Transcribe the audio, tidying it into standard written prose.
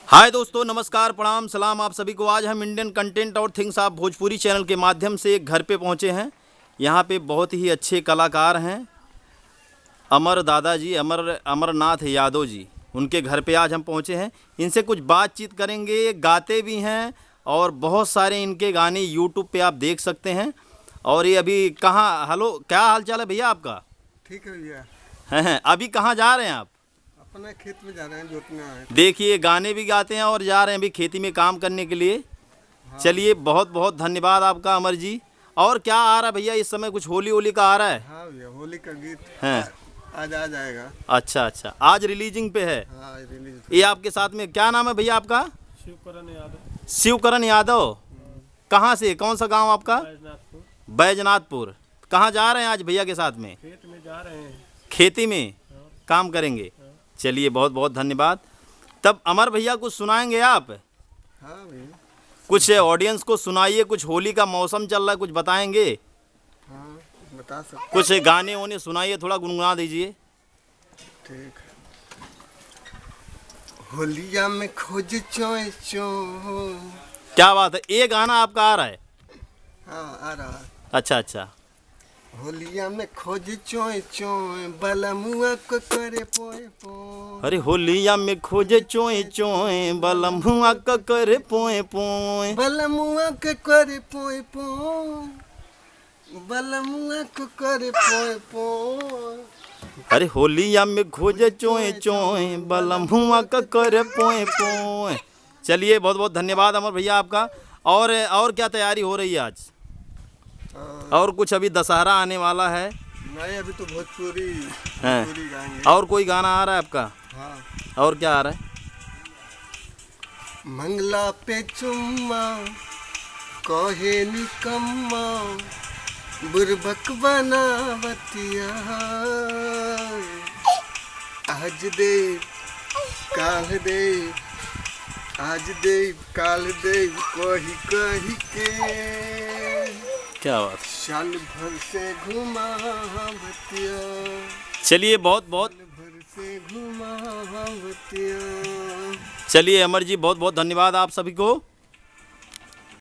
हाय दोस्तों, नमस्कार, प्रणाम, सलाम आप सभी को। आज हम इंडियन कंटेंट और थिंग्स ऑफ भोजपुरी चैनल के माध्यम से एक घर पे पहुंचे हैं। यहां पे बहुत ही अच्छे कलाकार हैं, अमर दादाजी, अमरनाथ यादव जी। उनके घर पे आज हम पहुंचे हैं। इनसे कुछ बातचीत करेंगे। गाते भी हैं और बहुत सारे इनके गाने यूट्यूब पे आप देख सकते हैं। और ये अभी कहाँ, हेलो, क्या हाल चाल है भैया आपका? ठीक है भैया। हैं, अभी कहाँ जा रहे हैं आप? अपने खेत में जा रहे हैं, जोतना है। देखिए, गाने भी गाते हैं और जा रहे हैं अभी खेती में काम करने के लिए। हाँ। चलिए, बहुत बहुत धन्यवाद आपका अमर जी। और क्या आ रहा है भैया इस समय? कुछ होली का आ रहा है? हाँ भैया, होली का गीत हैं? आज आ जाएगा। अच्छा, आज रिलीजिंग पे है। हाँ, रिलीज। ये आपके साथ में क्या नाम है भैया आपका? शिवकरण यादव। शिवकरण यादव। कहाँ से, कौन सा गांव आपका? बैजनाथपुर। बैजनाथपुर। कहाँ जा रहे हैं आज भैया के साथ में? खेत में जा रहे हैं। खेती में काम करेंगे। चलिए, बहुत बहुत धन्यवाद। तब अमर भैया कुछ सुनाएंगे आप? हाँ भैया, कुछ ऑडियंस को सुनाइए। कुछ होली का मौसम चल रहा है, कुछ बताएंगे? हाँ बता सकते। कुछ गाने वाने सुनाइए, थोड़ा गुनगुना दीजिए। ठीक। होलिया में खोज चोय चो। क्या बात है, ये गाना आपका आ रहा है? हाँ आ रहा है। अच्छा। होलिया में खोज चोय चोय, बलमुआ को करे पोए पोए। अरे होलिया में खोजे चोए चोए, बलमुआ का करे पोए पोए। बलमुआ के करे पोए पोए, बलमुआ को करे पोए पोए। अरे होलिया में खोजे चोए चोए, बलमुआ का करे पोए पोए। चलिए, बहुत बहुत धन्यवाद अमर भैया आपका। और क्या तैयारी हो रही है आज? और कुछ अभी दशहरा आने वाला है। नहीं, अभी तो भोजपुरी हैं? गाएंगे। और कोई गाना आ रहा है आपका? हाँ। और क्या आ रहा है? मंगला पे चुम्मा कहे निकम्मा, बुरबक बनावतिया। आज देव काल देव, आज देव काल देव, कही के क्या बात। साल भर से घुमावतिया। चलिए, बहुत बहुत भर से घुमावतिया। चलिए अमर जी, बहुत बहुत धन्यवाद आप सभी को।